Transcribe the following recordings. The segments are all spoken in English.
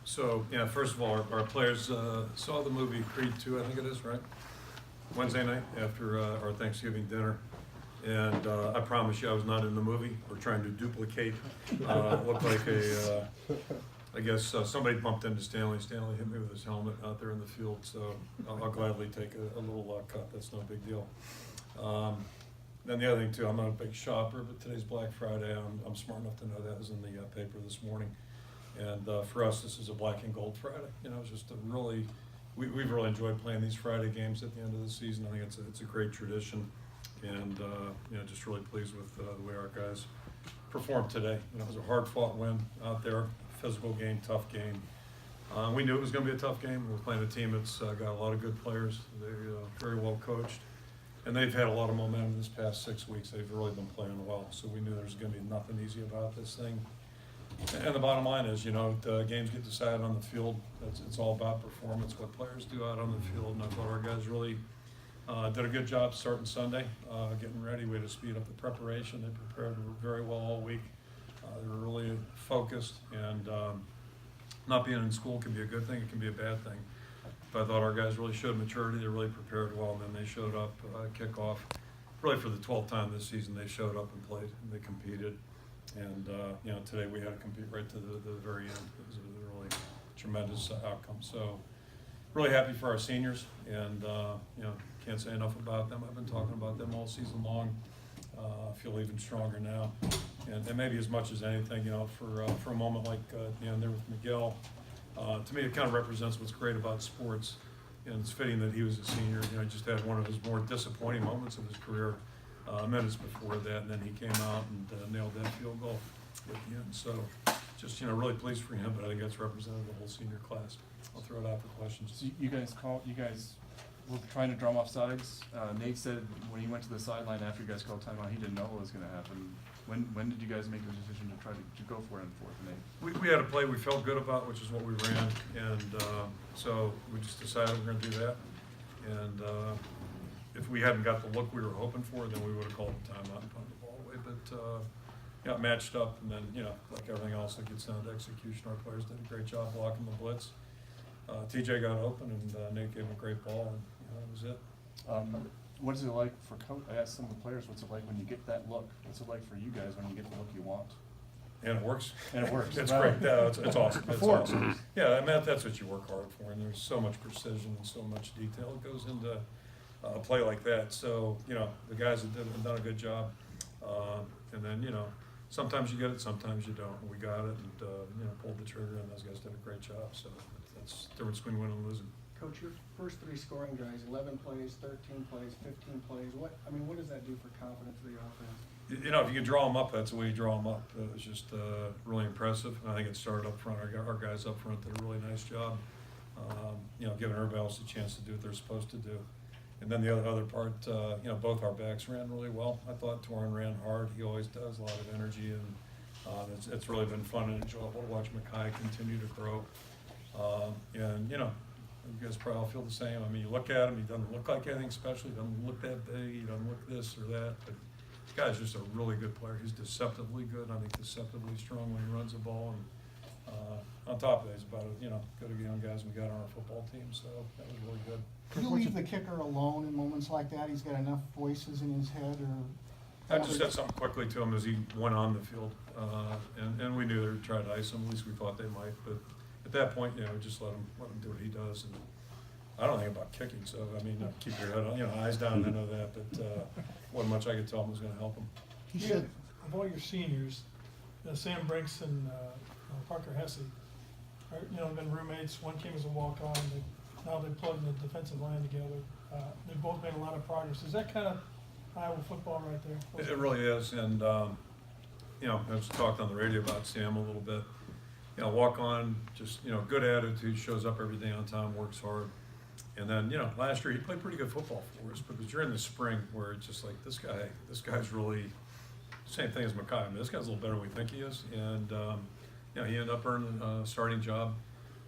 So, yeah, first of all, our players saw the movie Creed 2, I think it is, right? Wednesday night after our Thanksgiving dinner. And I promise you I was not in the movie. We're trying to duplicate. Looked like I guess somebody bumped into Stanley. Stanley hit me with his helmet out there in the field. So I'll gladly take a little cut. That's no big deal. Then the other thing too, I'm not a big shopper, but today's Black Friday. I'm smart enough to know that was in the paper this morning. And for us, this is a black and gold Friday. You know, it's just a really, we've really enjoyed playing these Friday games at the end of the season. I think it's a great tradition, and you know, just really pleased with the way our guys performed today. You know, it was a hard-fought win out there, physical game, tough game. We knew it was going to be a tough game. We're playing a team that's got a lot of good players. They're very well coached, and they've had a lot of momentum this past 6 weeks. They've really been playing well, so we knew there was going to be nothing easy about this thing. And the bottom line is, you know, the games get decided on the field. It's all about performance, what players do out on the field. And I thought our guys really did a good job starting Sunday, getting ready. We had to speed up the preparation. They prepared very well all week. They were really focused, and not being in school can be a good thing. It can be a bad thing. But I thought our guys really showed maturity. They really prepared well, and then they showed up kickoff. Really for the 12th time this season, they showed up and played, and they competed. And you know, today we had to compete right to the very end. It was a really tremendous outcome. So really happy for our seniors, and you know, can't say enough about them. I've been talking about them all season long. I feel even stronger now, and maybe as much as anything, you know, for a moment like you know, there with Miguel, to me it kind of represents what's great about sports, and it's fitting that he was a senior. You know, he just had one of his more disappointing moments of his career. Minutes before that, and then he came out and nailed that field goal at the end. So, just, you know, really pleased for him. But I think that's represented the whole senior class. I'll throw it out for questions. So you guys were trying to drum off sides. Nate said when he went to the sideline after you guys called timeout, he didn't know what was going to happen. When did you guys make the decision to try to go for it in fourth and eight? We had a play we felt good about, which is what we ran, and so we just decided we're going to do that. And if we hadn't got the look we were hoping for, then we would have called the timeout and punted the ball away. But yeah, matched up, and then, you know, like everything else, it gets down to execution. Our players did a great job blocking the blitz. TJ got open, and Nate gave him a great ball, and you know, that was it. What is it like for coach? I asked some of the players, what's it like when you get that look? What's it like for you guys when you get the look you want? And it works. And it works. It's great. Yeah, it's awesome. It's awesome. Yeah, I mean, that's what you work hard for, and there's so much precision and so much detail that goes into a play like that. So, you know, the guys have done a good job. And then, you know, sometimes you get it, sometimes you don't. We got it, and, you know, pulled the trigger, and those guys did a great job. So that's the difference between winning and losing. Coach, your first three scoring drives, 11 plays, 13 plays, 15 plays. What does that do for confidence of the offense? You know, if you can draw them up, that's the way you draw them up. It was just really impressive. And I think it started up front. Our guys up front did a really nice job, you know, giving everybody else a chance to do what they're supposed to do. And then the other part, you know, both our backs ran really well. I thought Torrin ran hard. He always does, a lot of energy, and it's really been fun and enjoyable to watch Mekhi continue to grow. And, you know, you guys probably all feel the same. I mean, you look at him, he doesn't look like anything special. He doesn't look that big. He doesn't look this or that. But this guy's just a really good player. He's deceptively good. I think deceptively strong when he runs the ball. And on top of that, he's about you know, good young guys we got on our football team. So that was really good. Do you leave the kicker alone in moments like that? He's got enough voices in his head, or? I just said something quickly to him as he went on the field, and we knew they would try to ice him. At least we thought they might. But at that point, you know, just let him do what he does. And I don't think about kicking, so I mean, keep your head on, you know, eyes down. I know that, but wasn't much I could tell him was going to help him. He said, of all your seniors, Sam Brinks and Parker Hesse, are, you know, been roommates. One came as a walk-on. Now they've plugged the defensive line together. They've both made a lot of progress. Is that kind of Iowa football right there? It really is, and you know, I was talked on the radio about Sam a little bit. You know, walk on, just, you know, good attitude, shows up every day on time, works hard. And then, you know, last year he played pretty good football for us, but it was during the spring where it's just like, this guy's really same thing as Mekhi. I mean, this guy's a little better than we think he is, and you know, he ended up earning a starting job.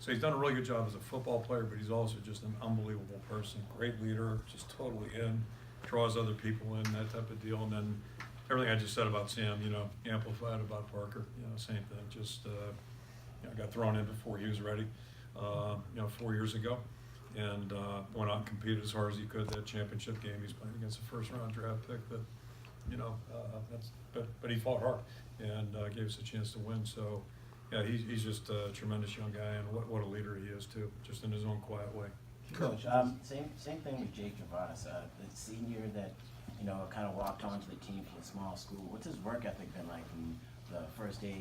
So he's done a really good job as a football player, but he's also just an unbelievable person, great leader, just totally in, draws other people in, that type of deal. And then everything I just said about Sam, you know, amplified about Parker, you know, same thing. Just got thrown in before he was ready, 4 years ago, and went out and competed as hard as he could. That championship game, he's playing against a first-round draft pick that, but he fought hard and gave us a chance to win. So, yeah, he's just a tremendous young guy, and what a leader he is too, just in his own quiet way. Coach, same thing with Jake Gervais, the senior that, kind of walked onto the team from a small school. What's his work ethic been like from the first day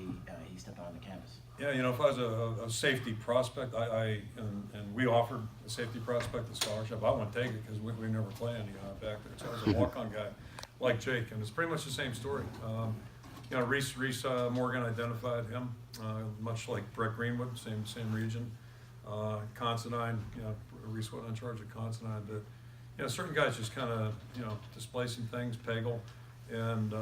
he stepped on the campus? Yeah, if I was a safety prospect, and we offered a safety prospect a scholarship, I wouldn't take it because we never play any back there. So I was a walk-on guy like Jake, and it's pretty much the same story. Reese Morgan identified him, much like Brett Greenwood, same region. Considine, Reese went in charge of Considine, but certain guys just kind of displacing things, Pagel, and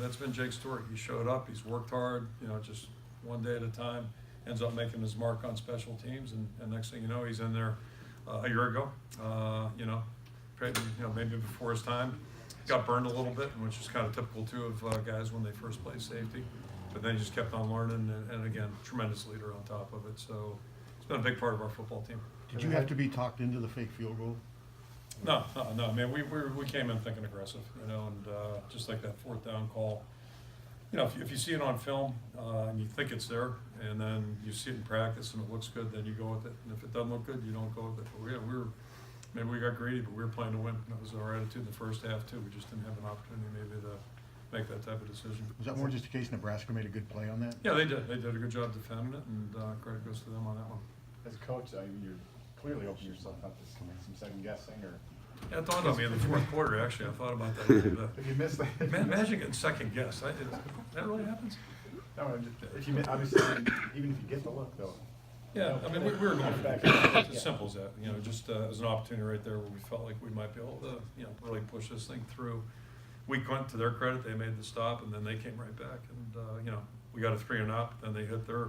that's been Jake's story. He showed up, he's worked hard, just one day at a time, ends up making his mark on special teams, and next thing you know, he's in there a year ago, maybe before his time. Got burned a little bit, which is kind of typical too of guys when they first play safety, but then he just kept on learning, and again, tremendous leader on top of it. So it's been a big part of our football team. Did you have to be talked into the fake field goal? No, man, we came in thinking aggressive, and just like that fourth down call, if you see it on film and you think it's there, and then you see it in practice and it looks good, then you go with it. And if it doesn't look good, you don't go with it. But maybe we got greedy, but we were playing to win. That was our attitude in the first half too. We just didn't have an opportunity maybe to make that type of decision. Was that more just a case Nebraska made a good play on that? Yeah, they did. They did a good job defending it, and credit goes to them on that one. As a coach, you're clearly opening yourself up to some second guessing, or Yeah, it dawned on me in the fourth quarter, actually. I thought about that a little bit. if you miss that. Imagine getting second guess. That really happens? No, if you obviously, even if you get the look though. Yeah, I mean, we were going for back. it's as simple as that. Just as an opportunity right there where we felt like we might be able to, really push this thing through. We went, to their credit, they made the stop, and then they came right back. And, we got a 3-and-out, then they hit their,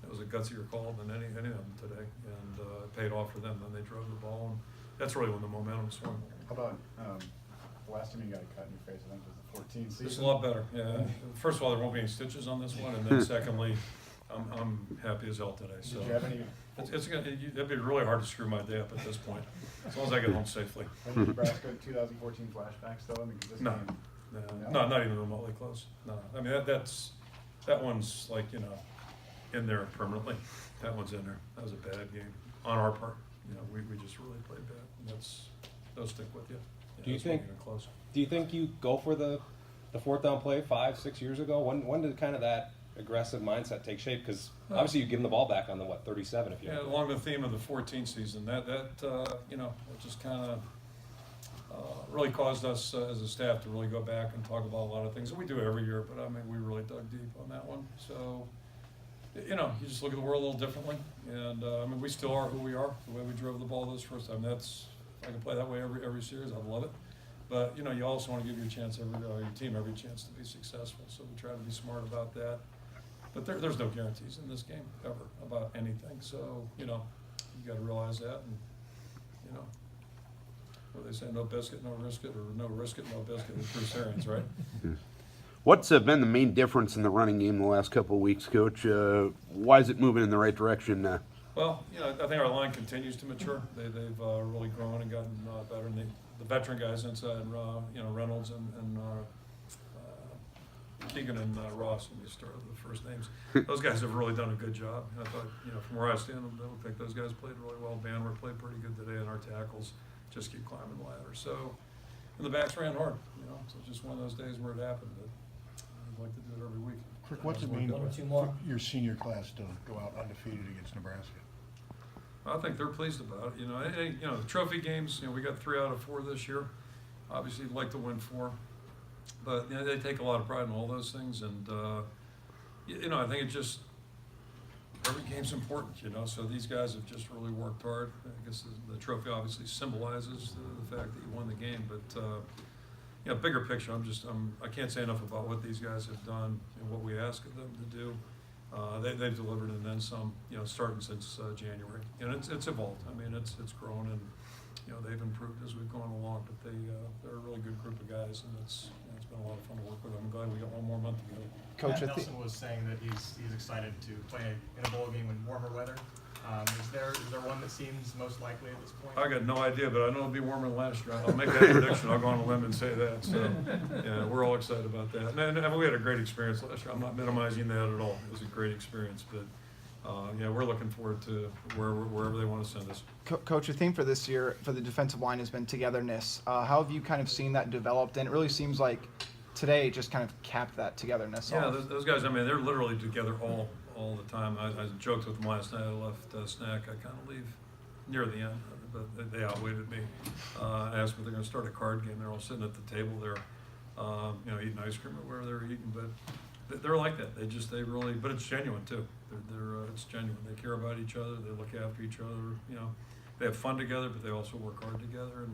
it was a gutsier call than any of them today. And it paid off for them. Then they drove the ball, and that's really when the momentum swung. How about the last time you got a cut in your face? I think it was the 14 season. It's a lot better, yeah. First of all, there won't be any stitches on this one, and then secondly, I'm happy as hell today. So Did you have any? it'd be really hard to screw my day up at this point, as long as I get home safely. Any Nebraska 2014 flashbacks though? I mean, 'cause this No. game, No, not even remotely close. No, I mean that one's like in there permanently. That one's in there. That was a bad game on our part. We just really played bad. And those stick with you. Yeah, Do you that's not think? even close. Do you think you go for the fourth down play 5-6 years ago? When did kind of that aggressive mindset take shape? Because obviously you give them the ball back on the 37 if you. Yeah, along the theme of the 14 season, that it just kind of really caused us as a staff to really go back and talk about a lot of things that we do every year. But I mean, we really dug deep on that one. So you just look at the world a little differently, and I mean, we still are who we are. The way we drove the ball this first time, I can play that way every series. I love it. But you also want to give your team every chance to be successful. So we try to be smart about that. But there's no guarantees in this game ever about anything. So you got to realize that, and what they say, no biscuit, no risk it, or no risk it, no biscuit with Bruce Arians, right? What's been the main difference in the running game the last couple of weeks, Coach? Why is it moving in the right direction? Well, I think our line continues to mature. They've really grown and gotten better. And the veteran guys inside, Reynolds and Keegan and Ross, when you start with the first names, those guys have really done a good job. I thought, from where I stand, I think those guys played really well. Banner played pretty good today, and our tackles just keep climbing the ladder. So, and the backs ran hard. So it's just one of those days where it happened. But I'd like to do it every week. Kirk, what's it mean for your senior class to go out undefeated against Nebraska? I think they're pleased about it. The trophy games. We got 3 out of 4 this year. Obviously, you'd like to win 4, but they take a lot of pride in all those things. And I think it just every game's important. So these guys have just really worked hard. I guess the trophy obviously symbolizes the fact that you won the game, but bigger picture. I can't say enough about what these guys have done and what we ask of them to do. They've delivered and then some, starting since January, and it's evolved. I mean, it's grown, and they've improved as we've gone along, but they're a really good group of guys, and it's been a lot of fun to work with them. I'm glad we got one more month together. Coach Nelson was saying that he's excited to play in a bowl game in warmer weather. Is there one that seems most likely at this point? I got no idea, but I know it'll be warmer than last year. I'll make that prediction. I'll go on a limb and say that. So, yeah, we're all excited about that. And we had a great experience last year. I'm not minimizing that at all. It was a great experience, but yeah, we're looking forward to wherever they want to send us. Coach, the theme for this year for the defensive line has been togetherness. How have you kind of seen that developed? And it really seems like today just kind of capped that togetherness. Yeah, those guys, I mean, they're literally together all the time. I joked with them last night. I left Snack. I kind of leave near the end, but they outweighted me. I asked them if they're going to start a card game. They're all sitting at the table there, eating ice cream or whatever they're eating. But they're like that. They really, but it's genuine too. It's genuine. They care about each other. They look after each other. They have fun together, but they also work hard together.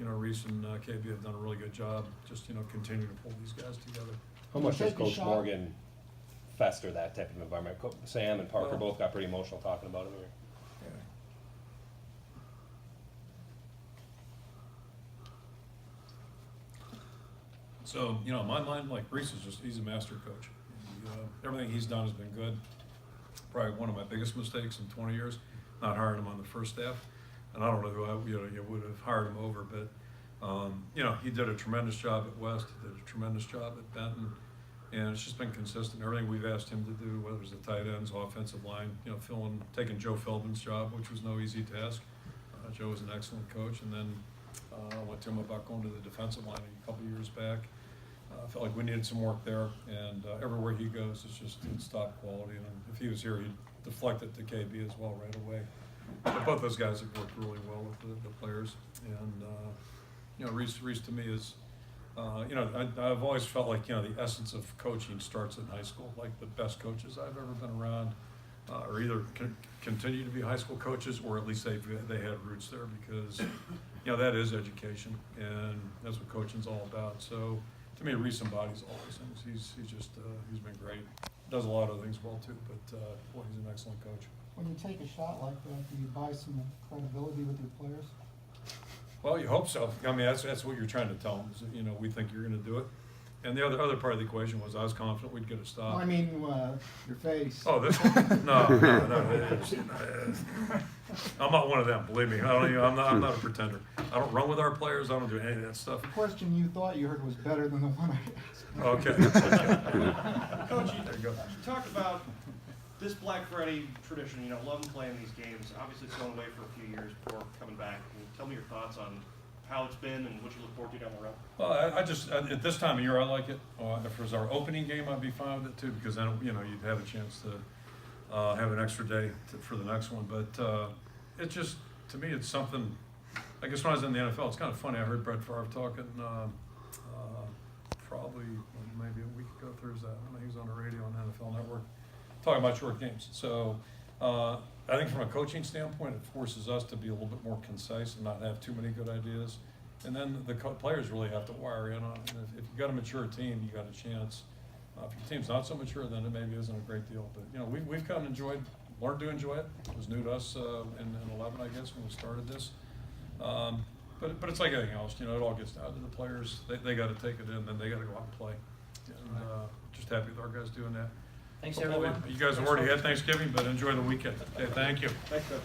And Reese and KB have done a really good job. Just continuing to pull these guys together. How much does Take a Coach shot. Morgan fester that type of environment? Sam and Parker both got pretty emotional talking about it. So, in my mind, like Reese he's a master coach. Everything he's done has been good. Probably one of my biggest mistakes in 20 years, not hiring him on the first staff. And I don't know who you would have hired him over, but, he did a tremendous job at West, he did a tremendous job at Benton, and it's just been consistent. Everything we've asked him to do, whether it was the tight ends, offensive line, taking Joe Philbin's job, which was no easy task. Joe was an excellent coach, and then I went to him about going to the defensive line a couple years back. I felt like we needed some work there, and everywhere he goes, it's top quality. And if he was here, he'd deflect it to KB as well right away. But both those guys have worked really well with the players, and Reese to me is, I've always felt like the essence of coaching starts in high school. Like the best coaches I've ever been around, or either continue to be high school coaches, or at least they had roots there, because that is education, and that's what coaching's all about. So to me, Reese embodies all those things. He's been great. Does a lot of things well too, but he's an excellent coach. When you take a shot like that, do you buy some credibility with your players? Well, you hope so. I mean, that's what you're trying to tell them. Is that, we think you're going to do it. And the other part of the equation was I was confident we'd get a stop. Well, I mean, your face. Oh, this one? No. I'm not one of them. Believe me. I'm not a pretender. I don't run with our players. I don't do any of that stuff. The question you thought you heard was better than the one I asked. Okay. Coach, There you go. you talked about this Black Friday tradition, loving playing these games. Obviously, it's going away for a few years before coming back. Can you tell me your thoughts on how it's been and what you look forward to down the road? Well, I just at this time of year I like it. If it was our opening game, I'd be fine with it too, because then you'd have a chance to have an extra day for the next one. But it just, to me, it's something. I guess when I was in the NFL, it's kind of funny. I heard Brett Favre talking probably maybe a week ago Thursday. I don't know, he was on the radio on NFL Network talking about short games. So I think from a coaching standpoint, it forces us to be a little bit more concise and not have too many good ideas. And then the players really have to wire in on it. And if you've got a mature team, you got a chance. If your team's not so mature, then it maybe isn't a great deal. But we've kind of learned to enjoy it. It was new to us in 11, I guess, when we started this. But it's like anything else. It all gets down to the players. They got to take it in, then they got to go out and play. And just happy with our guys doing that. Thanks, Hopefully, everyone. you guys have already had Thanksgiving, but enjoy the weekend. Okay, thank you. Thanks, Coach.